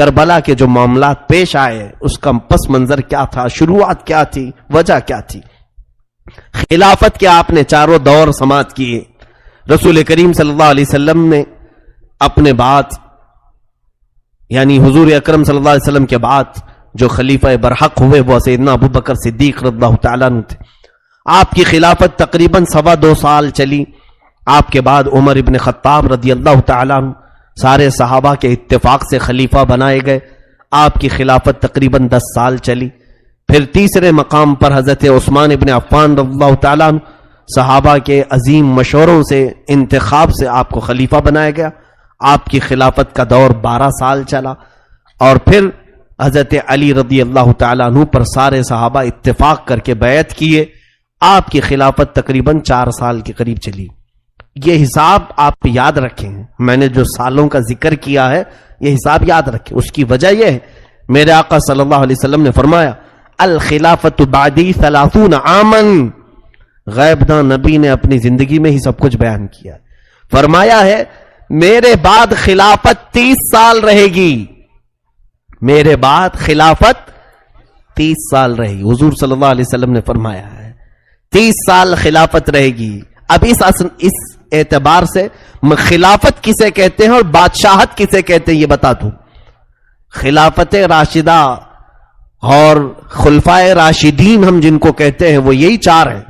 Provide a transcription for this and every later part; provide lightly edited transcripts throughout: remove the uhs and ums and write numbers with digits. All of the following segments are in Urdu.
کربلا کے جو معاملات پیش آئے اس کا پس منظر کیا تھا، شروعات کیا تھی، وجہ کیا تھی. خلافت کے آپ نے چاروں دور سماعت کیے. رسول کریم صلی اللہ علیہ وسلم نے اپنے بعد یعنی حضور اکرم صلی اللہ علیہ وسلم کے بعد جو خلیفہ برحق ہوئے وہ سیدنا ابو بکر صدیق رضی اللہ تعالیٰ عنہ تھے. آپ کی خلافت تقریباً 2.25 سال چلی. آپ کے بعد عمر ابن خطاب رضی اللہ تعالیٰ عنہ سارے صحابہ کے اتفاق سے خلیفہ بنائے گئے. آپ کی خلافت تقریباً 10 سال چلی. پھر تیسرے مقام پر حضرت عثمان ابن عفان رضی اللہ تعالیٰ عنہ صحابہ کے عظیم مشوروں سے انتخاب سے آپ کو خلیفہ بنایا گیا. آپ کی خلافت کا دور 12 سال چلا. اور پھر حضرت علی رضی اللہ تعالیٰ عنہ پر سارے صحابہ اتفاق کر کے بیعت کیے. آپ کی خلافت تقریباً 4 سال کے قریب چلی. یہ حساب آپ یاد رکھیں. میں نے جو سالوں کا ذکر کیا ہے یہ حساب یاد رکھیں. اس کی وجہ یہ ہے میرے آقا صلی اللہ علیہ وسلم نے فرمایا الخلافت بعدی 30 عاما. غیب داں نبی نے اپنی زندگی میں ہی سب کچھ بیان کیا. فرمایا ہے میرے بعد خلافت 30 سال رہے گی. میرے بعد خلافت 30 سال رہے گی. حضور صلی اللہ علیہ وسلم نے فرمایا ہے 30 سال خلافت رہے گی. اب اس اعتبار سے خلافت کسے کہتے ہیں اور بادشاہت کسے کہتے ہیں یہ بتا دوں. خلافت راشدہ اور خلفائے راشدین ہم جن کو کہتے ہیں وہ یہی 4 ہیں.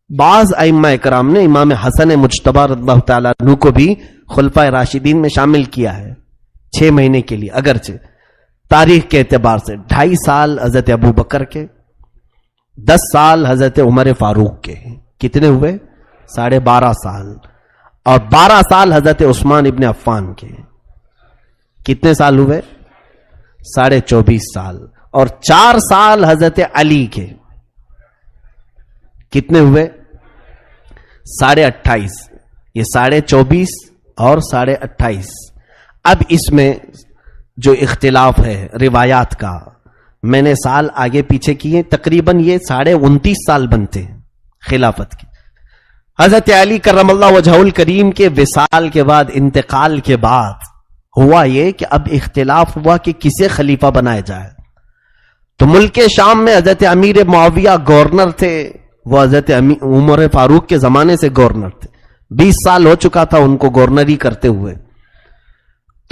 بعض ائمہ کرام نے امام حسن مجتبی رضی اللہ تعالیٰ عنہ کو بھی خلفائے راشدین میں شامل کیا ہے 6 مہینے کے لیے. اگرچہ تاریخ کے اعتبار سے 2.5 سال حضرت ابو بکر کے، 10 سال حضرت عمر فاروق کے. کتنے ہوئے؟ 12.5 سال. اور 12 سال حضرت عثمان ابن عفان کے. کتنے سال ہوئے؟ 24.5 سال. اور 4 سال حضرت علی کے. کتنے ہوئے؟ 28.5. یہ 24.5 اور 28.5. اب اس میں جو اختلاف ہے روایات کا میں نے سال آگے پیچھے کیے. تقریباً یہ 29.5 سال بنتے ہیں خلافت کے. حضرت علی کرم اللہ وجہہ الکریم کے وصال کے بعد، انتقال کے بعد ہوا یہ کہ اب اختلاف ہوا کہ کسے خلیفہ بنایا جائے. تو ملک شام میں حضرت امیر معاویہ گورنر تھے. وہ حضرت عمر فاروق کے زمانے سے گورنر تھے. 20 سال ہو چکا تھا ان کو گورنری کرتے ہوئے.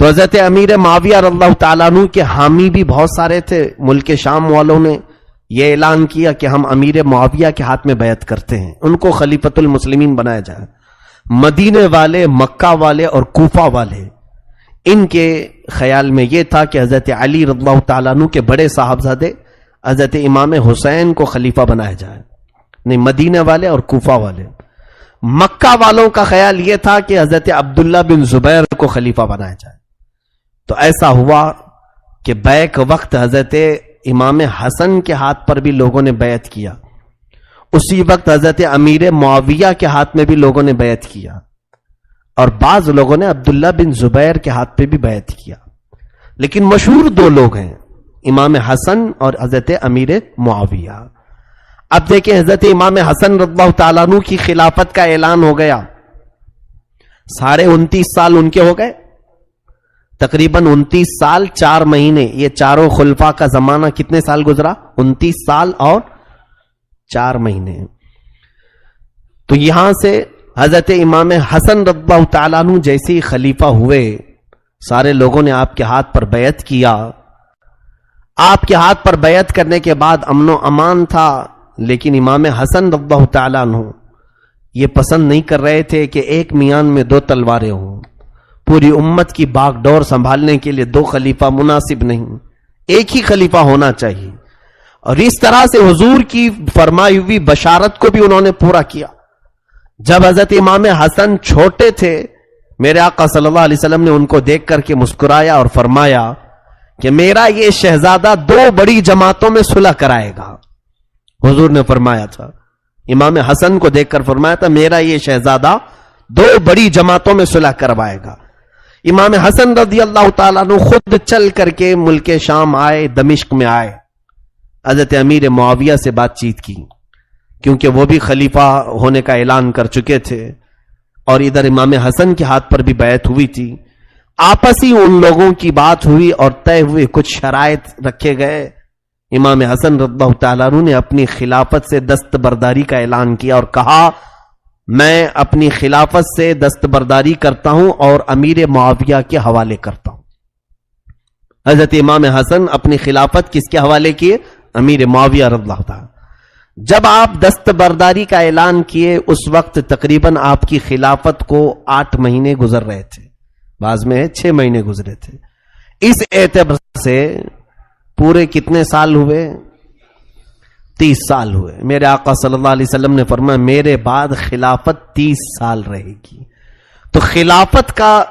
تو حضرت امیر معاویہ رضی اللہ تعالیٰ عنہ کے حامی بھی بہت سارے تھے. ملک شام والوں نے یہ اعلان کیا کہ ہم امیر معاویہ کے ہاتھ میں بیعت کرتے ہیں، ان کو خلیفۃ المسلمین بنایا جائے. مدینے والے، مکہ والے اور کوفہ والے ان کے خیال میں یہ تھا کہ حضرت علی رضی اللہ تعالیٰ عنہ کے بڑے صاحبزادے حضرت امام حسین کو خلیفہ بنایا جائے. نہیں، مدینے والے اور کوفہ والے. مکہ والوں کا خیال یہ تھا کہ حضرت عبداللہ بن زبیر کو خلیفہ بنایا جائے. تو ایسا ہوا کہ بیک وقت حضرت امام حسن کے ہاتھ پر بھی لوگوں نے بیعت کیا. اسی وقت حضرت امیر معاویہ کے ہاتھ میں بھی لوگوں نے بیعت کیا. اور بعض لوگوں نے عبداللہ بن زبیر کے ہاتھ پہ بھی بیعت کیا. لیکن مشہور 2 لوگ ہیں، امام حسن اور حضرت امیر معاویہ. اب دیکھیں حضرت امام حسن رضی اللہ تعالیٰ عنہ کی خلافت کا اعلان ہو گیا. 29.5 سال ان کے ہو گئے. تقریباً 29 سال 4 مہینے. یہ چاروں خلفاء کا زمانہ کتنے سال گزرا؟ 29 سال اور 4 مہینے. تو یہاں سے حضرت امام حسن رضی اللہ تعالیٰ عنہ جیسے ہی خلیفہ ہوئے سارے لوگوں نے آپ کے ہاتھ پر بیعت کیا. آپ کے ہاتھ پر بیعت کرنے کے بعد امن و امان تھا. لیکن امام حسن رضی اللہ تعالیٰ عنہ یہ پسند نہیں کر رہے تھے کہ ایک میان میں 2 تلواریں ہوں. پوری امت کی باغ ڈور سنبھالنے کے لیے 2 خلیفہ مناسب نہیں، ایک ہی خلیفہ ہونا چاہیے. اور اس طرح سے حضور کی فرمائی ہوئی بشارت کو بھی انہوں نے پورا کیا. جب حضرت امام حسن چھوٹے تھے میرے آقا صلی اللہ علیہ وسلم نے ان کو دیکھ کر کے مسکرایا اور فرمایا کہ میرا یہ شہزادہ 2 بڑی جماعتوں میں صلح کرائے گا. حضور نے فرمایا تھا، امام حسن کو دیکھ کر فرمایا تھا میرا یہ شہزادہ 2 بڑی جماعتوں میں صلح کروائے گا. امام حسن رضی اللہ تعالیٰ عنہ خود چل کر کے ملک شام آئے، دمشق میں آئے. حضرت امیر معاویہ سے بات چیت کی کیونکہ وہ بھی خلیفہ ہونے کا اعلان کر چکے تھے اور ادھر امام حسن کے ہاتھ پر بھی بیعت ہوئی تھی. آپسی ان لوگوں کی بات ہوئی اور طے ہوئے کچھ شرائط رکھے گئے. امام حسن رضی اللہ تعالیٰ عنہ نے اپنی خلافت سے دستبرداری کا اعلان کیا اور کہا میں اپنی خلافت سے دستبرداری کرتا ہوں اور امیر معاویہ کے حوالے کرتا ہوں. حضرت امام حسن اپنی خلافت کس کے حوالے کیے؟ امیر معاویہ رضی اللہ تعالیٰ. جب آپ دستبرداری کا اعلان کیے اس وقت تقریباً آپ کی خلافت کو 8 مہینے گزر رہے تھے، بعض میں 6 مہینے گزرے تھے. اس اعتبار سے پورے کتنے سال ہوئے؟ 30 سال ہوئے. میرے آقا صلی اللہ علیہ وسلم نے فرمایا میرے بعد خلافت 30 سال رہے گی. تو خلافت کا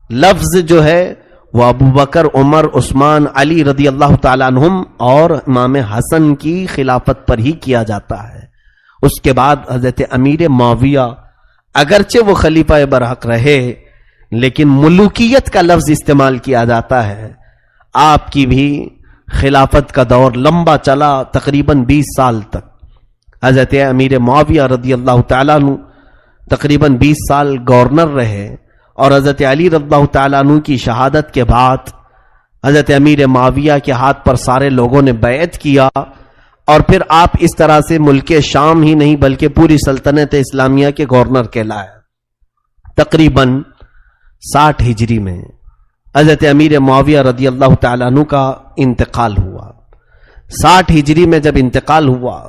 لفظ جو ہے وہ ابو بکر، عمر، عثمان، علی رضی اللہ تعالیٰ عنہم اور امام حسن کی خلافت پر ہی کیا جاتا ہے. اس کے بعد حضرت امیر معاویہ اگرچہ وہ خلیفہ برحق رہے لیکن ملوکیت کا لفظ استعمال کیا جاتا ہے. آپ کی بھی خلافت کا دور لمبا چلا، تقریباً 20 سال تک. حضرت امیر معاویہ رضی اللہ تعالیٰ عنہ تقریباً 20 سال گورنر رہے اور حضرت علی رضی اللہ تعالیٰ عنہ کی شہادت کے بعد حضرت امیر معاویہ کے ہاتھ پر سارے لوگوں نے بیعت کیا اور پھر آپ اس طرح سے ملک شام ہی نہیں بلکہ پوری سلطنت اسلامیہ کے گورنر کہلائے. تقریباً 60 ہجری میں حضرت امیر معاویہ رضی اللہ تعالیٰ عنہ کا انتقال ہوا. 60 ہجری میں جب انتقال ہوا،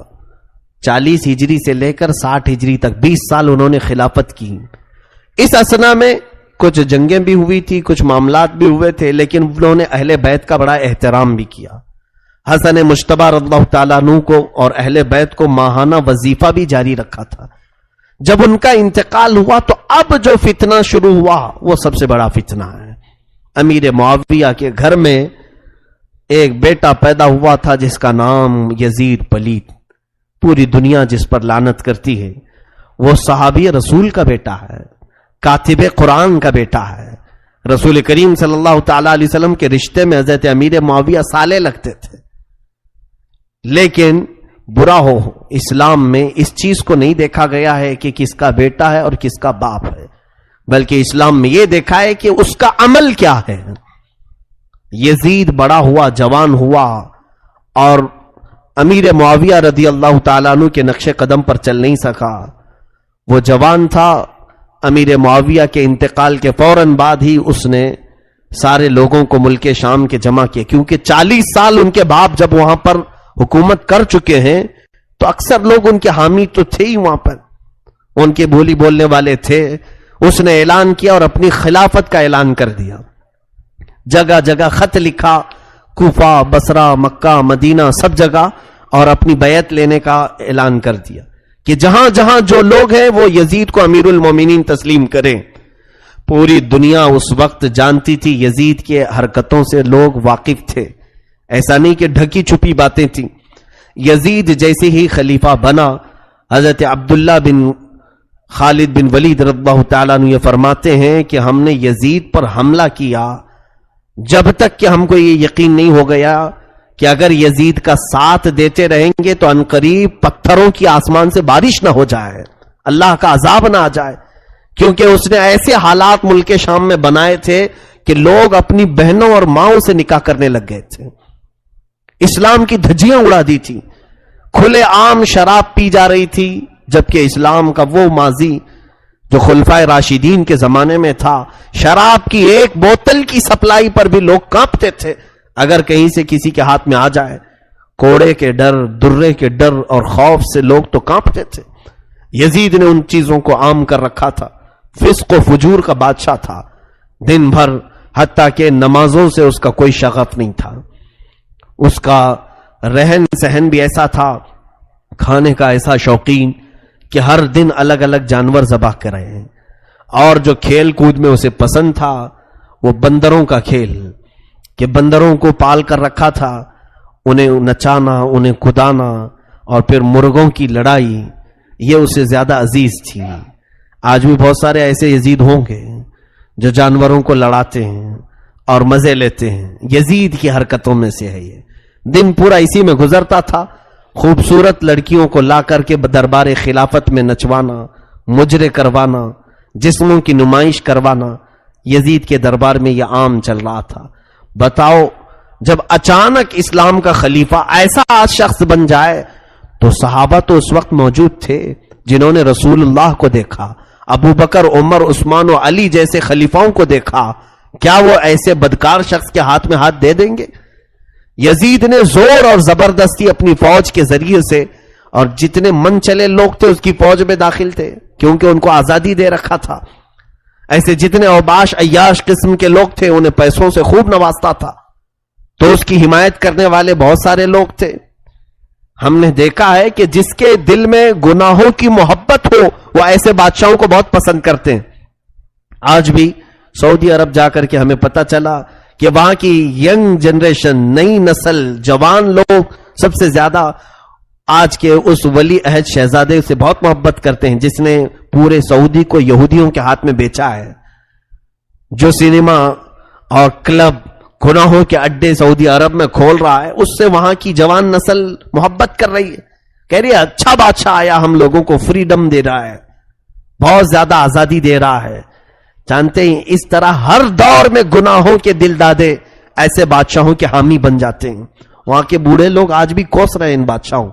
40 ہجری سے لے کر 60 ہجری تک 20 سال انہوں نے خلافت کی. اس اثنا میں کچھ جنگیں بھی ہوئی تھی، کچھ معاملات بھی ہوئے تھے، لیکن انہوں نے اہل بیت کا بڑا احترام بھی کیا. حسن مجتبی رضی اللہ تعالیٰ عنہ کو اور اہل بیت کو ماہانہ وظیفہ بھی جاری رکھا تھا. جب ان کا انتقال ہوا تو اب جو فتنہ شروع ہوا وہ سب سے بڑا فتنہ ہے. امیر معاویہ کے گھر میں ایک بیٹا پیدا ہوا تھا جس کا نام یزید پلیت. پوری دنیا جس پر لعنت کرتی ہے. وہ صحابی رسول کا بیٹا ہے، کاتب قرآن کا بیٹا ہے. رسول کریم صلی اللہ تعالی علیہ وسلم کے رشتے میں حضرت امیر معاویہ سالے لگتے تھے. لیکن برا ہو اسلام میں اس چیز کو نہیں دیکھا گیا ہے کہ کس کا بیٹا ہے اور کس کا باپ ہے، بلکہ اسلام میں یہ دیکھا ہے کہ اس کا عمل کیا ہے. یزید بڑا ہوا، جوان ہوا اور امیر معاویہ رضی اللہ تعالیٰ عنہ کے نقش قدم پر چل نہیں سکا. وہ جوان تھا. امیر معاویہ کے انتقال کے فوراً بعد ہی اس نے سارے لوگوں کو ملک شام کے جمع کیا، کیونکہ 40 سال ان کے باپ جب وہاں پر حکومت کر چکے ہیں تو اکثر لوگ ان کے حامی تو تھے ہی، وہاں پر ان کے بولی بولنے والے تھے. اس نے اعلان کیا اور اپنی خلافت کا اعلان کر دیا. جگہ جگہ خط لکھا، کوفہ، بصرہ، مکہ، مدینہ، سب جگہ، اور اپنی بیعت لینے کا اعلان کر دیا کہ جہاں جہاں جو لوگ ہیں وہ یزید کو امیر المومنین تسلیم کریں. پوری دنیا اس وقت جانتی تھی، یزید کے حرکتوں سے لوگ واقف تھے. ایسا نہیں کہ ڈھکی چھپی باتیں تھیں. یزید جیسے ہی خلیفہ بنا، حضرت عبداللہ بن خالد بن ولید رضی اللہ تعالیٰ عنہ یہ فرماتے ہیں کہ ہم نے یزید پر حملہ کیا جب تک کہ ہم کو یہ یقین نہیں ہو گیا کہ اگر یزید کا ساتھ دیتے رہیں گے تو عنقریب پتھروں کی آسمان سے بارش نہ ہو جائے، اللہ کا عذاب نہ آ جائے. کیونکہ اس نے ایسے حالات ملک شام میں بنائے تھے کہ لوگ اپنی بہنوں اور ماؤں سے نکاح کرنے لگ گئے تھے. اسلام کی دھجیاں اڑا دی تھی. کھلے عام شراب پی جا رہی تھی، جبکہ اسلام کا وہ ماضی جو خلفائے راشدین کے زمانے میں تھا، شراب کی ایک بوتل کی سپلائی پر بھی لوگ کانپتے تھے. اگر کہیں سے کسی کے ہاتھ میں آ جائے، کوڑے کے ڈر، درے کے ڈر اور خوف سے لوگ تو کانپتے تھے. یزید نے ان چیزوں کو عام کر رکھا تھا. فسق و فجور کا بادشاہ تھا. دن بھر حتیٰ کہ نمازوں سے اس کا کوئی شغف نہیں تھا. اس کا رہن سہن بھی ایسا تھا، کھانے کا ایسا شوقین کہ ہر دن الگ الگ جانور ذبح کر رہے ہیں. اور جو کھیل کود میں اسے پسند تھا وہ بندروں کا کھیل، کہ بندروں کو پال کر رکھا تھا، انہیں نچانا، انہیں کودانا اور پھر مرغوں کی لڑائی، یہ اسے زیادہ عزیز تھی. آج بھی بہت سارے ایسے یزید ہوں گے جو جانوروں کو لڑاتے ہیں اور مزے لیتے ہیں. یزید کی حرکتوں میں سے ہے یہ. دن پورا اسی میں گزرتا تھا. خوبصورت لڑکیوں کو لا کر کے دربار خلافت میں نچوانا، مجرے کروانا، جسموں کی نمائش کروانا، یزید کے دربار میں یہ عام چل رہا تھا. بتاؤ جب اچانک اسلام کا خلیفہ ایسا شخص بن جائے تو صحابہ تو اس وقت موجود تھے جنہوں نے رسول اللہ کو دیکھا, ابو بکر, عمر, عثمان و علی جیسے خلیفاؤں کو دیکھا, کیا وہ ایسے بدکار شخص کے ہاتھ میں ہاتھ دے دیں گے؟ یزید نے زور اور زبردستی اپنی فوج کے ذریعے سے, اور جتنے من چلے لوگ تھے اس کی فوج میں داخل تھے کیونکہ ان کو آزادی دے رکھا تھا, ایسے جتنے اوباش عیاش قسم کے لوگ تھے انہیں پیسوں سے خوب نوازتا تھا, تو اس کی حمایت کرنے والے بہت سارے لوگ تھے. ہم نے دیکھا ہے کہ جس کے دل میں گناہوں کی محبت ہو وہ ایسے بادشاہوں کو بہت پسند کرتے ہیں. آج بھی سعودی عرب جا کر کے ہمیں پتا چلا کہ وہاں کی ینگ جنریشن, نئی نسل, جوان لوگ سب سے زیادہ آج کے اس ولی عہد شہزادے سے بہت محبت کرتے ہیں جس نے پورے سعودی کو یہودیوں کے ہاتھ میں بیچا ہے. جو سینما اور کلب, گناہوں کے اڈے سعودی عرب میں کھول رہا ہے, اس سے وہاں کی جوان نسل محبت کر رہی ہے, کہہ رہی ہے اچھا بادشاہ آیا, ہم لوگوں کو فریڈم دے رہا ہے, بہت زیادہ آزادی دے رہا ہے. جانتے ہیں اس طرح ہر دور میں گناہوں کے دل دادے ایسے بادشاہوں کے حامی بن جاتے ہیں. وہاں کے بوڑھے لوگ آج بھی کوس رہے ہیں ان بادشاہوں,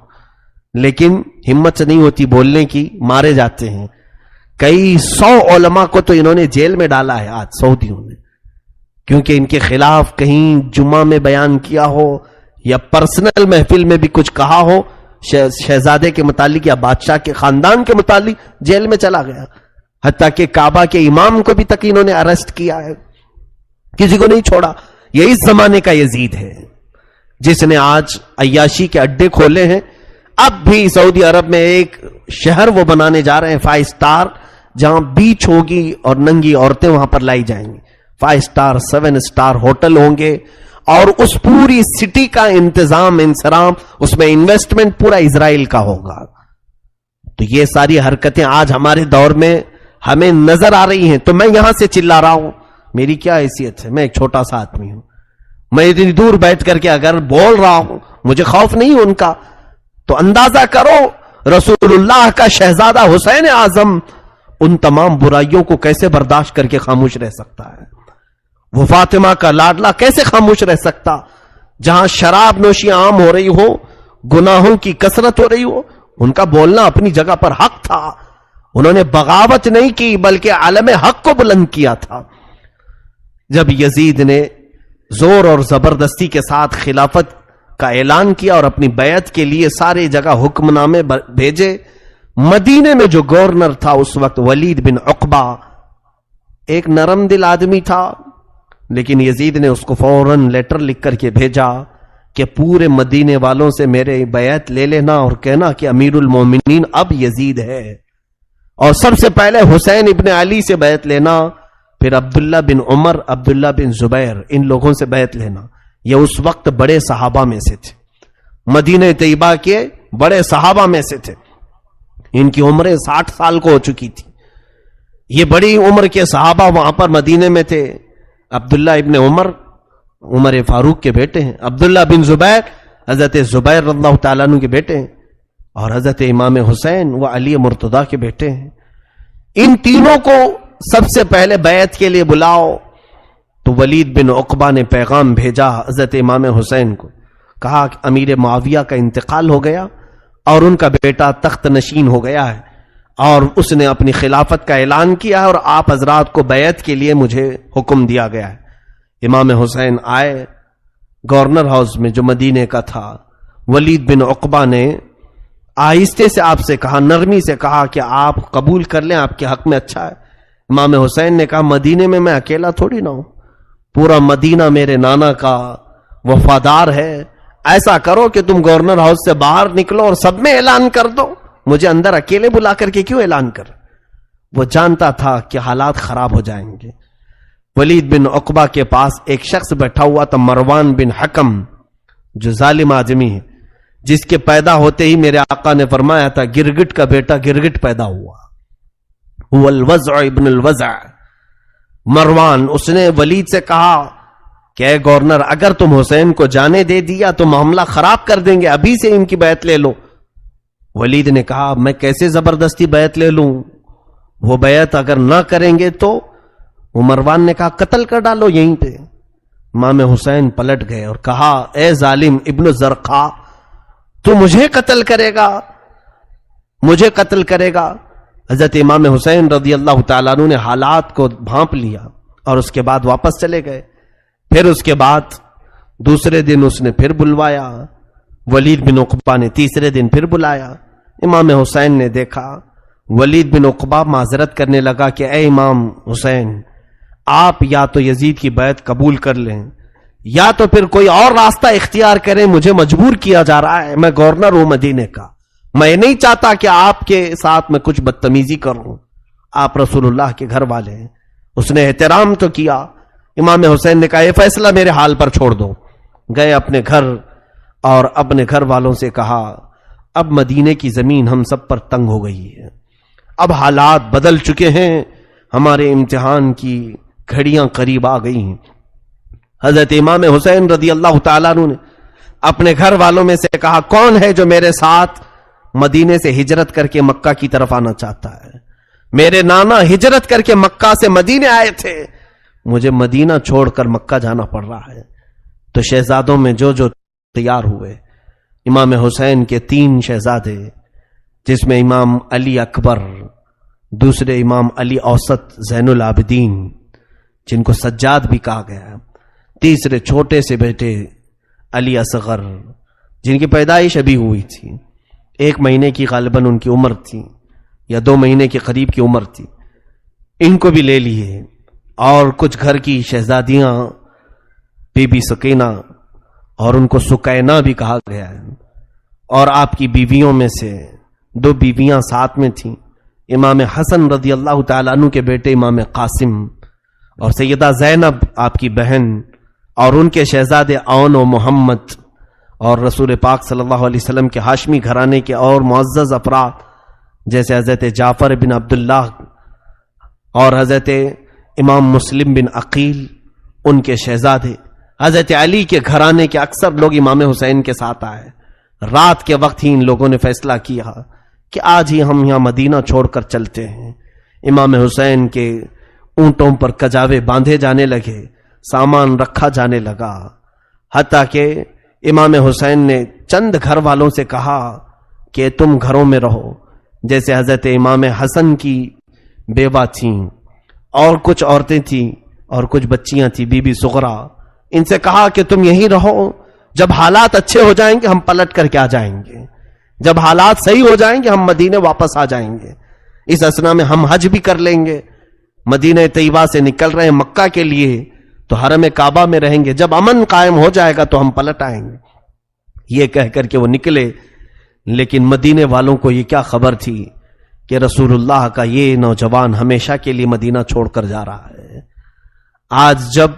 لیکن ہمت نہیں ہوتی بولنے کی, مارے جاتے ہیں. کئی 100 علماء کو تو انہوں نے جیل میں ڈالا ہے آج سعودیوں نے, کیونکہ ان کے خلاف کہیں جمعہ میں بیان کیا ہو یا پرسنل محفل میں بھی کچھ کہا ہو شہزادے کے متعلق یا بادشاہ کے خاندان کے متعلق, جیل میں چلا گیا. حتیٰ کہ کعبہ کے امام کو بھی تک انہوں نے اریسٹ کیا ہے, کسی کو نہیں چھوڑا. یہ اس زمانے کا یزید ہے جس نے آج عیاشی کے اڈے کھولے ہیں. اب بھی سعودی عرب میں ایک شہر وہ بنانے جا رہے ہیں 5 سٹار, جہاں بیچ ہوگی اور ننگی عورتیں وہاں پر لائی جائیں گی. 5 سٹار 7 سٹار ہوٹل ہوں گے اور اس پوری سٹی کا انتظام انسرام, اس میں انویسٹمنٹ پورا اسرائیل کا ہوگا. تو یہ ساری حرکتیں آج ہمارے دور میں ہمیں نظر آ رہی ہیں. تو میں یہاں سے چلا رہا ہوں, میری کیا حیثیت ہے, میں ایک چھوٹا سا آدمی ہوں, میں اتنی دور بیٹھ کر کے اگر بول رہا ہوں, مجھے خوف نہیں ان کا. تو اندازہ کرو رسول اللہ کا شہزادہ حسین اعظم ان تمام برائیوں کو کیسے برداشت کر کے خاموش رہ سکتا ہے. وہ فاطمہ کا لاڈلا کیسے خاموش رہ سکتا, جہاں شراب نوشی عام ہو رہی ہو, گناہوں کی کثرت ہو رہی ہو. ان کا بولنا اپنی جگہ پر حق تھا, انہوں نے بغاوت نہیں کی بلکہ عالم حق کو بلند کیا تھا. جب یزید نے زور اور زبردستی کے ساتھ خلافت کا اعلان کیا اور اپنی بیعت کے لیے سارے جگہ حکم نامے بھیجے, مدینے میں جو گورنر تھا اس وقت ولید بن عقبہ, ایک نرم دل آدمی تھا, لیکن یزید نے اس کو فوراً لیٹر لکھ کر کے بھیجا کہ پورے مدینے والوں سے میرے بیعت لے لینا اور کہنا کہ امیر المومنین اب یزید ہے, اور سب سے پہلے حسین ابن علی سے بیعت لینا, پھر عبداللہ بن عمر, عبداللہ بن زبیر, ان لوگوں سے بیعت لینا. یہ اس وقت بڑے صحابہ میں سے تھے, مدینہ طیبہ کے بڑے صحابہ میں سے تھے. ان کی عمریں 60 سال کو ہو چکی تھی. یہ بڑی عمر کے صحابہ وہاں پر مدینے میں تھے. عبداللہ ابن عمر عمر فاروق کے بیٹے ہیں, عبداللہ بن زبیر حضرت زبیر رضی اللہ تعالیٰ عنہ کے بیٹے ہیں, اور حضرت امام حسین وہ علی مرتضیٰ کے بیٹے ہیں. ان تینوں کو سب سے پہلے بیعت کے لیے بلاؤ. تو ولید بن عقبہ نے پیغام بھیجا حضرت امام حسین کو, کہا کہ امیر معاویہ کا انتقال ہو گیا اور ان کا بیٹا تخت نشین ہو گیا ہے, اور اس نے اپنی خلافت کا اعلان کیا ہے, اور آپ حضرات کو بیعت کے لیے مجھے حکم دیا گیا ہے. امام حسین آئے گورنر ہاؤس میں جو مدینے کا تھا. ولید بن عقبہ نے آہستہ سے آپ سے کہا, نرمی سے کہا کہ آپ قبول کر لیں, آپ کے حق میں اچھا ہے. امام حسین نے کہا مدینے میں اکیلا تھوڑی نہ ہوں, پورا مدینہ میرے نانا کا وفادار ہے. ایسا کرو کہ تم گورنر ہاؤس سے باہر نکلو اور سب میں اعلان کر دو, مجھے اندر اکیلے بلا کر کے کیوں اعلان کر. وہ جانتا تھا کہ حالات خراب ہو جائیں گے. ولید بن عقبہ کے پاس ایک شخص بیٹھا ہوا تھا, مروان بن حکم, جو ظالم آدمی ہے, جس کے پیدا ہوتے ہی میرے آقا نے فرمایا تھا گرگٹ کا بیٹا گرگٹ پیدا ہوا, هو الوزع ابن الوزع. مروان, اس نے ولید سے کہا کہ اے گورنر, اگر تم حسین کو جانے دے دیا تو معاملہ خراب کر دیں گے, ابھی سے ان کی بیعت لے لو. ولید نے کہا میں کیسے زبردستی بیعت لے لوں, وہ بیعت اگر نہ کریں گے تو. مروان نے کہا قتل کر ڈالو یہیں پہ. امام حسین پلٹ گئے اور کہا اے ظالم ابن زرقا، تو مجھے قتل کرے گا، مجھے قتل کرے گا. حضرت امام حسین رضی اللہ تعالیٰ عنہ نے حالات کو بھانپ لیا اور اس کے بعد واپس چلے گئے. پھر اس کے بعد دوسرے دن اس نے پھر بلوایا، ولید بن عقبہ نے تیسرے دن پھر بلایا. امام حسین نے دیکھا، ولید بن عقبہ معذرت کرنے لگا کہ اے امام حسین، آپ یا تو یزید کی بیعت قبول کر لیں یا تو پھر کوئی اور راستہ اختیار کریں، مجھے مجبور کیا جا رہا ہے، میں گورنر ہوں مدینے کا، میں نہیں چاہتا کہ آپ کے ساتھ میں کچھ بدتمیزی کروں، آپ رسول اللہ کے گھر والے ہیں. اس نے احترام تو کیا. امام حسین نے کہا یہ فیصلہ میرے حال پر چھوڑ دو. گئے اپنے گھر اور اپنے گھر والوں سے کہا اب مدینے کی زمین ہم سب پر تنگ ہو گئی ہے، اب حالات بدل چکے ہیں، ہمارے امتحان کی گھڑیاں قریب آ گئی ہیں. حضرت امام حسین رضی اللہ تعالیٰ عنہ نے اپنے گھر والوں میں سے کہا کون ہے جو میرے ساتھ مدینے سے ہجرت کر کے مکہ کی طرف آنا چاہتا ہے؟ میرے نانا ہجرت کر کے مکہ سے مدینے آئے تھے، مجھے مدینہ چھوڑ کر مکہ جانا پڑ رہا ہے. تو شہزادوں میں جو تیار ہوئے، امام حسین کے 3 شہزادے جس میں امام علی اکبر، دوسرے امام علی اوسط زین العابدین جن کو سجاد بھی کہا گیا، تیسرے چھوٹے سے بیٹے علی اصغر جن کی پیدائش ابھی ہوئی تھی، 1 مہینے کی غالباً ان کی عمر تھی یا 2 مہینے کے قریب کی عمر تھی، ان کو بھی لے لیے. اور کچھ گھر کی شہزادیاں بی بی سکینہ، اور ان کو سکینہ بھی کہا گیا ہے، اور آپ کی بیویوں میں سے 2 بیویاں ساتھ میں تھیں، امام حسن رضی اللہ تعالیٰ عنہ کے بیٹے امام قاسم اور سیدہ زینب آپ کی بہن، اور ان کے شہزادے اون و محمد، اور رسول پاک صلی اللہ علیہ وسلم کے ہاشمی گھرانے کے اور معزز افراد جیسے حضرت جعفر بن عبداللہ اور حضرت امام مسلم بن عقیل ان کے شہزادے، حضرت علی کے گھرانے کے اکثر لوگ امام حسین کے ساتھ آئے. رات کے وقت ہی ان لوگوں نے فیصلہ کیا کہ آج ہی ہم یہاں مدینہ چھوڑ کر چلتے ہیں. امام حسین کے اونٹوں پر کجاوے باندھے جانے لگے، سامان رکھا جانے لگا، حتیٰ کہ امام حسین نے چند گھر والوں سے کہا کہ تم گھروں میں رہو، جیسے حضرت امام حسن کی بیوہ تھیں اور کچھ عورتیں تھیں اور کچھ بچیاں تھیں، بی بی سغرا، ان سے کہا کہ تم یہیں رہو، جب حالات اچھے ہو جائیں گے ہم پلٹ کر کے آ جائیں گے، جب حالات صحیح ہو جائیں گے ہم مدینے واپس آ جائیں گے، اس اثنا میں ہم حج بھی کر لیں گے، مدینہ طیبہ سے نکل رہے ہیں مکہ کے لیے تو حرم کعبہ میں رہیں گے، جب امن قائم ہو جائے گا تو ہم پلٹ آئیں گے. یہ کہہ کر کے وہ نکلے. لیکن مدینے والوں کو یہ کیا خبر تھی کہ رسول اللہ کا یہ نوجوان ہمیشہ کے لیے مدینہ چھوڑ کر جا رہا ہے. آج جب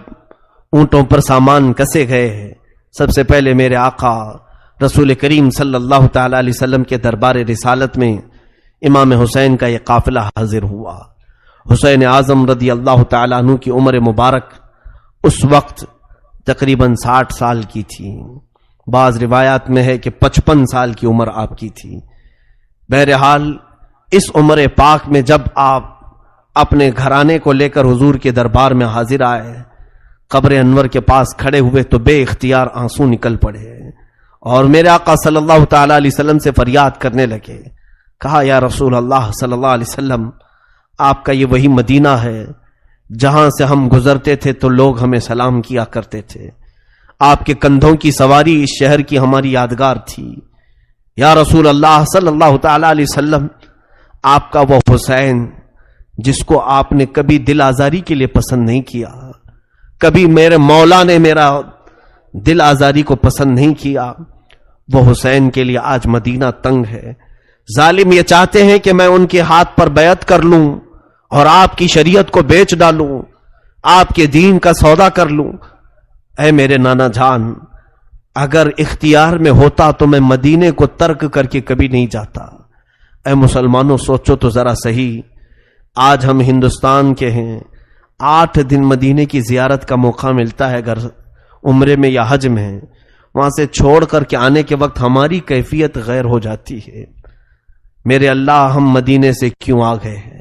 اونٹوں پر سامان کسے گئے ہیں، سب سے پہلے میرے آقا رسول کریم صلی اللہ تعالی علیہ وسلم کے دربار رسالت میں امام حسین کا یہ قافلہ حاضر ہوا. حسین اعظم رضی اللہ تعالیٰ عنہ کی عمر مبارک اس وقت تقریباً 60 سال کی تھی، بعض روایات میں ہے کہ 55 سال کی عمر آپ کی تھی. بہرحال اس عمر پاک میں جب آپ اپنے گھرانے کو لے کر حضور کے دربار میں حاضر آئے، قبر انور کے پاس کھڑے ہوئے تو بے اختیار آنسو نکل پڑے اور میرے آقا صلی اللہ تعالی علیہ وسلم سے فریاد کرنے لگے. کہا یا رسول اللہ صلی اللہ علیہ وسلم، آپ کا یہ وہی مدینہ ہے جہاں سے ہم گزرتے تھے تو لوگ ہمیں سلام کیا کرتے تھے، آپ کے کندھوں کی سواری اس شہر کی ہماری یادگار تھی. یا رسول اللہ صلی اللہ تعالی علیہ وسلم، آپ کا وہ حسین جس کو آپ نے کبھی دل آزاری کے لیے پسند نہیں کیا، کبھی میرے مولا نے میرا دل آزاری کو پسند نہیں کیا، وہ حسین کے لیے آج مدینہ تنگ ہے. ظالم یہ چاہتے ہیں کہ میں ان کے ہاتھ پر بیعت کر لوں اور آپ کی شریعت کو بیچ ڈالوں، آپ کے دین کا سودا کر لوں. اے میرے نانا جان، اگر اختیار میں ہوتا تو میں مدینے کو ترک کر کے کبھی نہیں جاتا. اے مسلمانوں سوچو تو ذرا صحیح، آج ہم ہندوستان کے ہیں، 8 دن مدینے کی زیارت کا موقع ملتا ہے اگر عمرے میں یا حج میں، وہاں سے چھوڑ کر کے آنے کے وقت ہماری کیفیت غیر ہو جاتی ہے. میرے اللہ، ہم مدینے سے کیوں آ گئے ہیں؟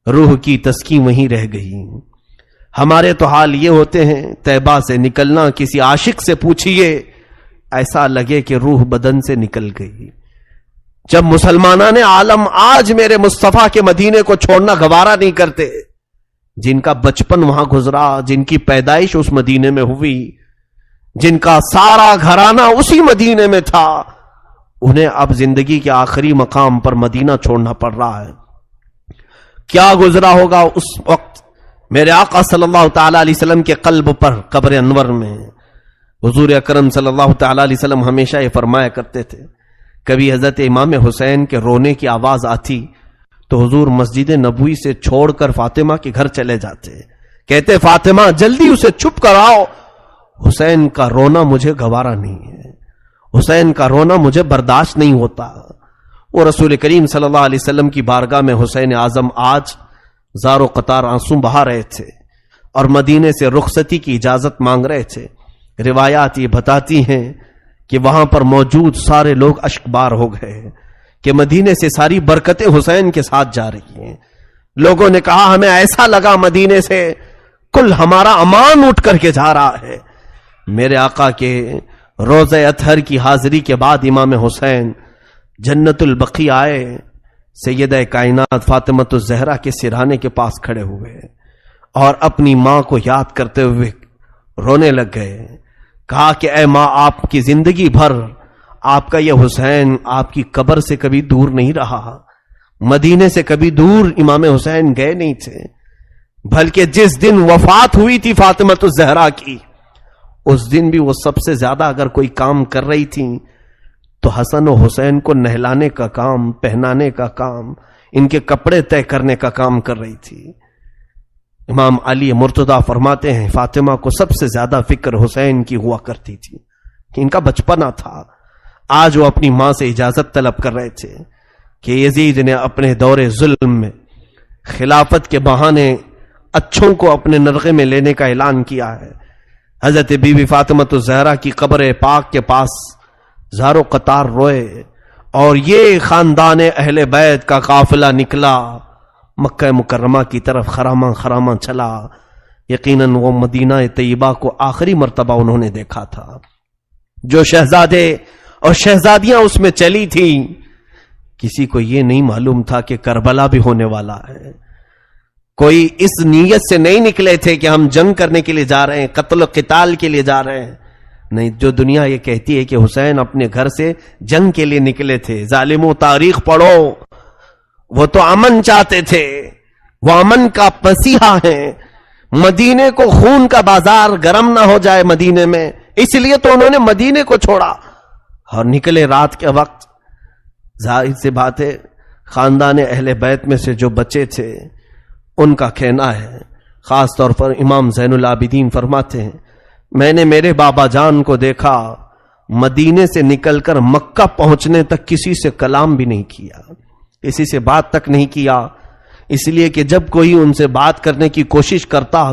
روح کی تسکین وہیں رہ گئی. ہمارے تو حال یہ ہوتے ہیں، طیبہ سے نکلنا کسی عاشق سے پوچھئے، ایسا لگے کہ روح بدن سے نکل گئی۔ جب مسلمانان عالم آج میرے مصطفیٰ کے مدینے کو چھوڑنا گوارا نہیں کرتے، جن کا بچپن وہاں گزرا، جن کی پیدائش اس مدینے میں ہوئی، جن کا سارا گھرانہ اسی مدینے میں تھا، انہیں اب زندگی کے آخری مقام پر مدینہ چھوڑنا پڑ رہا ہے۔ کیا گزرا ہوگا اس وقت میرے آقا صلی اللہ تعالی علیہ وسلم کے قلب پر قبر انور میں۔ حضور اکرم صلی اللہ تعالی علیہ وسلم ہمیشہ یہ فرمایا کرتے تھے، کبھی حضرت امام حسین کے رونے کی آواز آتی تو حضور مسجد نبوی سے چھوڑ کر فاطمہ کے گھر چلے جاتے، کہتے فاطمہ جلدی اسے چپ کراؤ، حسین کا رونا مجھے گوارا نہیں ہے، حسین کا رونا مجھے برداشت نہیں ہوتا۔ وہ رسول کریم صلی اللہ علیہ وسلم کی بارگاہ میں حسین اعظم آج زار و قطار آنسو بہا رہے تھے اور مدینے سے رخصتی کی اجازت مانگ رہے تھے۔ روایات یہ بتاتی ہیں کہ وہاں پر موجود سارے لوگ اشکبار ہو گئے کہ مدینے سے ساری برکتیں حسین کے ساتھ جا رہی ہیں۔ لوگوں نے کہا ہمیں ایسا لگا مدینے سے کل ہمارا امان اٹھ کر کے جا رہا ہے۔ میرے آقا کے روضہ اطہر کی حاضری کے بعد امام حسین جنت البقیع آئے، سیدہ کائنات فاطمۃ الزہرا کے سرہانے کے پاس کھڑے ہوئے اور اپنی ماں کو یاد کرتے ہوئے رونے لگ گئے۔ کہا کہ اے ماں، آپ کی زندگی بھر آپ کا یہ حسین آپ کی قبر سے کبھی دور نہیں رہا، مدینے سے کبھی دور امام حسین گئے نہیں تھے، بلکہ جس دن وفات ہوئی تھی فاطمۃ الزہرا کی، اس دن بھی وہ سب سے زیادہ اگر کوئی کام کر رہی تھی تو حسن و حسین کو نہلانے کا کام، پہنانے کا کام، ان کے کپڑے طے کرنے کا کام کر رہی تھی۔ امام علی مرتضیٰ فرماتے ہیں فاطمہ کو سب سے زیادہ فکر حسین کی ہوا کرتی تھی کہ ان کا بچپنا تھا۔ آج وہ اپنی ماں سے اجازت طلب کر رہے تھے کہ یزید نے اپنے دور ظلم میں خلافت کے بہانے اچھوں کو اپنے نرغے میں لینے کا اعلان کیا ہے۔ حضرت بی بی فاطمۃ الزہرا کی قبر پاک کے پاس زار و قطار روئے اور یہ خاندان اہل بیت کا قافلہ نکلا، مکہ مکرمہ کی طرف خراما خراما چلا۔ یقیناً وہ مدینہ طیبہ کو آخری مرتبہ انہوں نے دیکھا تھا۔ جو شہزادے اور شہزادیاں اس میں چلی تھی، کسی کو یہ نہیں معلوم تھا کہ کربلا بھی ہونے والا ہے۔ کوئی اس نیت سے نہیں نکلے تھے کہ ہم جنگ کرنے کے لیے جا رہے ہیں، قتل و قتال کے لیے جا رہے ہیں، نہیں۔ جو دنیا یہ کہتی ہے کہ حسین اپنے گھر سے جنگ کے لیے نکلے تھے، ظالموں تاریخ پڑھو، وہ تو امن چاہتے تھے، وہ امن کا مسیحا ہیں۔ مدینے کو خون کا بازار گرم نہ ہو جائے مدینے میں، اس لیے تو انہوں نے مدینے کو چھوڑا اور نکلے رات کے وقت۔ ظاہر سی بات ہے خاندان اہل بیت میں سے جو بچے تھے ان کا کہنا ہے، خاص طور پر امام زین العابدین فرماتے ہیں میں نے میرے بابا جان کو دیکھا مدینے سے نکل کر مکہ پہنچنے تک کسی سے کلام بھی نہیں کیا، کسی سے بات تک نہیں کیا، اس لیے کہ جب کوئی ان سے بات کرنے کی کوشش کرتا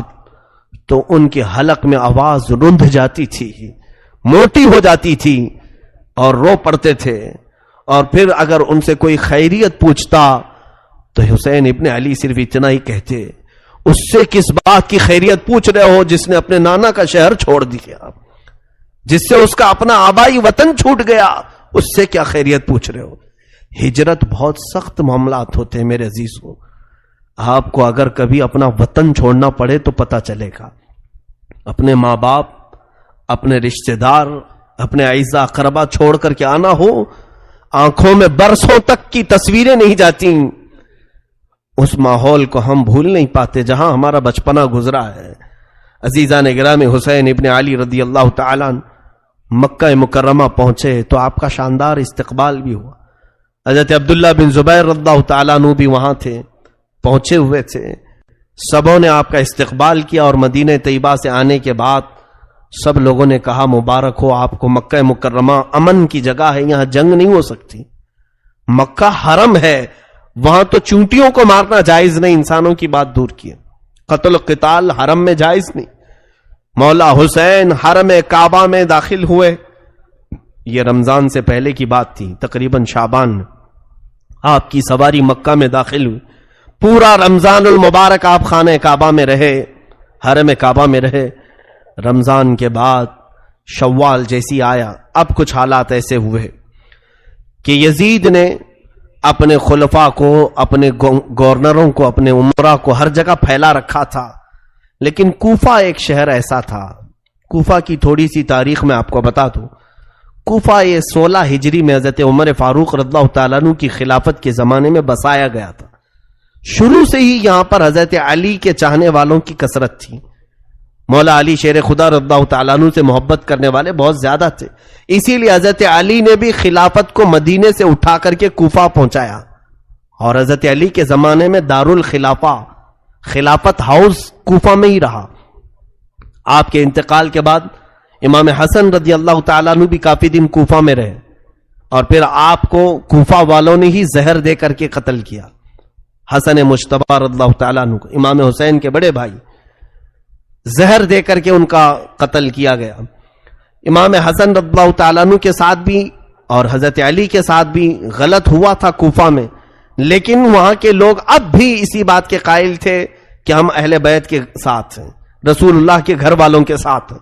تو ان کے حلق میں آواز رند جاتی تھی، موٹی ہو جاتی تھی اور رو پڑتے تھے۔ اور پھر اگر ان سے کوئی خیریت پوچھتا تو حسین ابن علی صرف اتنا ہی کہتے، اس سے کس بات کی خیریت پوچھ رہے ہو جس نے اپنے نانا کا شہر چھوڑ دیا، جس سے اس کا اپنا آبائی وطن چھوٹ گیا، اس سے کیا خیریت پوچھ رہے ہو۔ ہجرت بہت سخت معاملات ہوتے ہیں میرے عزیزوں، آپ کو اگر کبھی اپنا وطن چھوڑنا پڑے تو پتہ چلے گا۔ اپنے ماں باپ، اپنے رشتہ دار، اپنے اعزاء اقربا چھوڑ کر کے آنا ہو، آنکھوں میں برسوں تک کی تصویریں نہیں جاتی، اس ماحول کو ہم بھول نہیں پاتے جہاں ہمارا بچپنا گزرا ہے۔ عزیزان گرامی، حسین ابن علی رضی اللہ تعالیٰ مکہ مکرمہ پہنچے تو آپ کا شاندار استقبال بھی ہوا۔ حضرت عبداللہ بن زبیر رضی اللہ تعالیٰ عنہ بھی وہاں تھے، پہنچے ہوئے تھے، سبوں نے آپ کا استقبال کیا اور مدینہ طیبہ سے آنے کے بعد سب لوگوں نے کہا مبارک ہو آپ کو، مکہ مکرمہ امن کی جگہ ہے، یہاں جنگ نہیں ہو سکتی، مکہ حرم ہے، وہاں تو چونٹیوں کو مارنا جائز نہیں، انسانوں کی بات دور کی، قتل و قتال حرم میں جائز نہیں۔ مولا حسین حرم کعبہ میں داخل ہوئے، یہ رمضان سے پہلے کی بات تھی، تقریباً شعبان میں آپ کی سواری مکہ میں داخل ہوئی، پورا رمضان المبارک آپ خانہ کعبہ میں رہے، حرم کعبہ میں رہے. رمضان کے بعد شوال جیسی آیا، اب کچھ حالات ایسے ہوئے کہ یزید نے اپنے خلفاء کو، اپنے گورنروں کو، اپنے امراء کو ہر جگہ پھیلا رکھا تھا. لیکن کوفہ ایک شہر ایسا تھا. کوفہ کی تھوڑی سی تاریخ میں آپ کو بتا دوں. کوفہ یہ 16 ہجری میں حضرت عمر فاروق رضی اللہ تعالیٰ عنہ کی خلافت کے زمانے میں بسایا گیا تھا. شروع سے ہی یہاں پر حضرت علی کے چاہنے والوں کی کثرت تھی. مولا علی شیر خدا رضی اللہ تعالیٰ عنہ سے محبت کرنے والے بہت زیادہ تھے. اسی لیے حضرت علی نے بھی خلافت کو مدینے سے اٹھا کر کے کوفہ پہنچایا، اور حضرت علی کے زمانے میں دارالخلافہ، خلافت ہاؤس کوفہ میں ہی رہا. آپ کے انتقال کے بعد امام حسن رضی اللہ تعالیٰ عنہ بھی کافی دن کوفہ میں رہے، اور پھر آپ کو کوفہ والوں نے ہی زہر دے کر کے قتل کیا. حسن مجتبی رضی اللہ تعالیٰ عنہ کو، امام حسین کے بڑے بھائی، زہر دے کر کے ان کا قتل کیا گیا. امام حسن رضی اللہ تعالیٰ عنہ کے ساتھ بھی اور حضرت علی کے ساتھ بھی غلط ہوا تھا کوفہ میں، لیکن وہاں کے لوگ اب بھی اسی بات کے قائل تھے کہ ہم اہل بیت کے ساتھ ہیں، رسول اللہ کے گھر والوں کے ساتھ ہیں.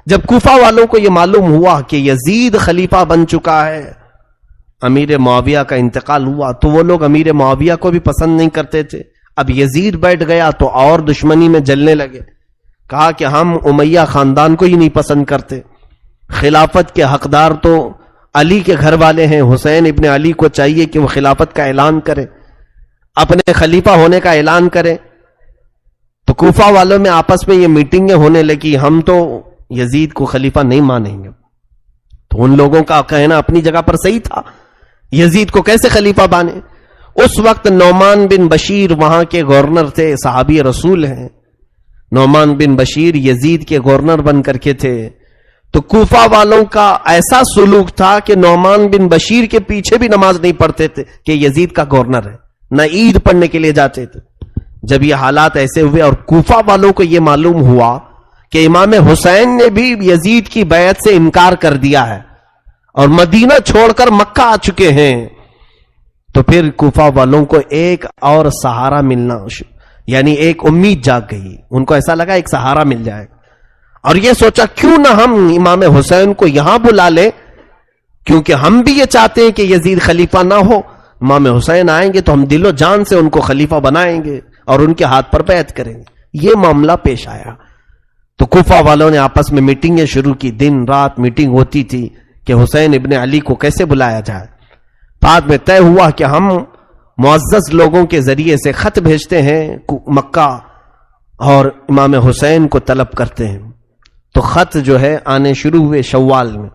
جب کوفہ والوں کو یہ معلوم ہوا کہ یزید خلیفہ بن چکا ہے، امیر معاویہ کا انتقال ہوا، تو وہ لوگ امیر معاویہ کو بھی پسند نہیں کرتے تھے. اب یزید بیٹھ گیا تو اور دشمنی میں جلنے لگے. کہا کہ ہم امیہ خاندان کو ہی نہیں پسند کرتے، خلافت کے حقدار تو علی کے گھر والے ہیں. حسین ابن علی کو چاہیے کہ وہ خلافت کا اعلان کرے، اپنے خلیفہ ہونے کا اعلان کرے. تو کوفہ والوں میں آپس میں یہ میٹنگیں ہونے لگی، ہم تو یزید کو خلیفہ نہیں مانیں گے. تو ان لوگوں کا کہنا اپنی جگہ پر صحیح تھا، یزید کو کیسے خلیفہ بانے. اس وقت نعمان بن بشیر وہاں کے گورنر تھے، صحابی رسول ہیں. نعمان بن بشیر یزید کے گورنر بن کر کے تھے. تو کوفہ والوں کا ایسا سلوک تھا کہ نعمان بن بشیر کے پیچھے بھی نماز نہیں پڑھتے تھے کہ یزید کا گورنر ہے، نہ عید پڑھنے کے لیے جاتے تھے. جب یہ حالات ایسے ہوئے اور کوفہ والوں کو یہ معلوم ہوا کہ امام حسین نے بھی یزید کی بیعت سے انکار کر دیا ہے اور مدینہ چھوڑ کر مکہ آ چکے ہیں، تو پھر کوفہ والوں کو ایک اور سہارا ملنا، یعنی ایک امید جاگ گئی. ان کو ایسا لگا ایک سہارا مل جائے گا، اور یہ سوچا کیوں نہ ہم امام حسین کو یہاں بلا لیں، کیونکہ ہم بھی یہ چاہتے ہیں کہ یزید خلیفہ نہ ہو. امام حسین آئیں گے تو ہم دل و جان سے ان کو خلیفہ بنائیں گے اور ان کے ہاتھ پر بیعت کریں گے. یہ معاملہ پیش آیا. تو کوفہ والوں نے آپس میں میٹنگیں شروع کی، دن رات میٹنگ ہوتی تھی کہ حسین ابن علی کو کیسے بلایا جائے. بعد میں طے ہوا کہ ہم معزز لوگوں کے ذریعے سے خط بھیجتے ہیں مکہ اور امام حسین کو طلب کرتے ہیں. تو خط جو ہے آنے شروع ہوئے. شوال میں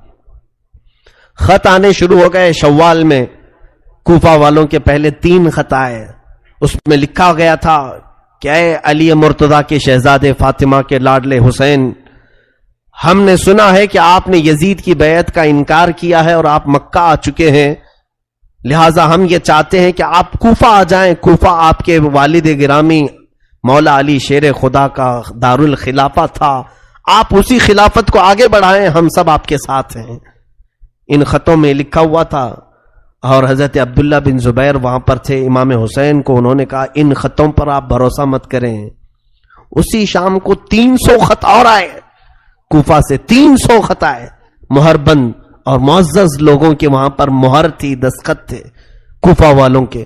خط آنے شروع ہو گئے. شوال میں کوفہ والوں کے پہلے 3 خط آئے. اس میں لکھا گیا تھا کہ اے علی مرتضیٰ کے شہزادے، فاطمہ کے لاڈلے حسین، ہم نے سنا ہے کہ آپ نے یزید کی بیعت کا انکار کیا ہے اور آپ مکہ آ چکے ہیں، لہٰذا ہم یہ چاہتے ہیں کہ آپ کوفہ آ جائیں. کوفہ آپ کے والد گرامی مولا علی شیر خدا کا دارالخلافہ تھا، آپ اسی خلافت کو آگے بڑھائیں، ہم سب آپ کے ساتھ ہیں. ان خطوں میں لکھا ہوا تھا. اور حضرت عبداللہ بن زبیر وہاں پر تھے. امام حسین کو انہوں نے کہا ان خطوں پر آپ بھروسہ مت کریں. اسی شام کو 300 خط اور آئے کوفہ سے. 300 خط آئے مہر بند، اور معزز لوگوں کے وہاں پر مہر تھی، دستخط تھے کوفہ والوں کے.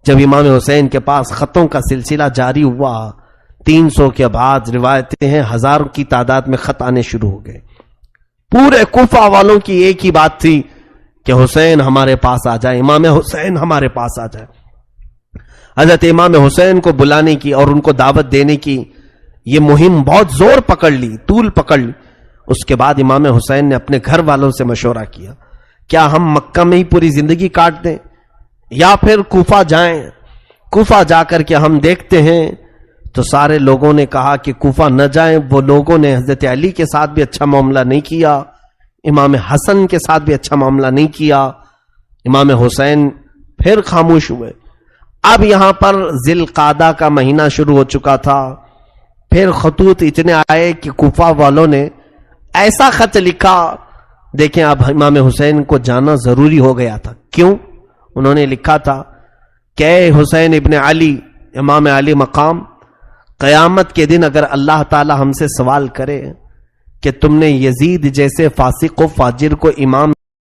جب امام حسین کے پاس خطوں کا سلسلہ جاری ہوا، 300 کے بعد روایتیں ہیں 1000 کی تعداد میں خط آنے شروع ہو گئے. پورے کوفہ والوں کی ایک ہی بات تھی کہ حسین ہمارے پاس آ جائے، امام حسین ہمارے پاس آ جائے. حضرت امام حسین کو بلانے کی اور ان کو دعوت دینے کی یہ مہم بہت زور پکڑ لی، طول پکڑ لی. اس کے بعد امام حسین نے اپنے گھر والوں سے مشورہ کیا، کیا ہم مکہ میں ہی پوری زندگی کاٹ دیں یا پھر کوفہ جائیں؟ کوفہ جا کر کے ہم دیکھتے ہیں. تو سارے لوگوں نے کہا کہ کوفہ نہ جائیں. وہ لوگوں نے حضرت علی کے ساتھ بھی اچھا معاملہ نہیں کیا، امام حسن کے ساتھ بھی اچھا معاملہ نہیں کیا. امام حسین پھر خاموش ہوئے. اب یہاں پر ذی القعدہ کا مہینہ شروع ہو چکا تھا. پھر خطوط اتنے آئے کہ کوفہ والوں نے ایسا خط لکھا. دیکھیں اب امام حسین کو جانا ضروری ہو گیا تھا. کیوں؟ انہوں نے لکھا تھا کہ اے حسین ابن علی، امام علی مقام، قیامت کے دن اگر اللہ تعالی ہم سے سوال کرے کہ تم نے یزید جیسے فاسق و فاجر کو امام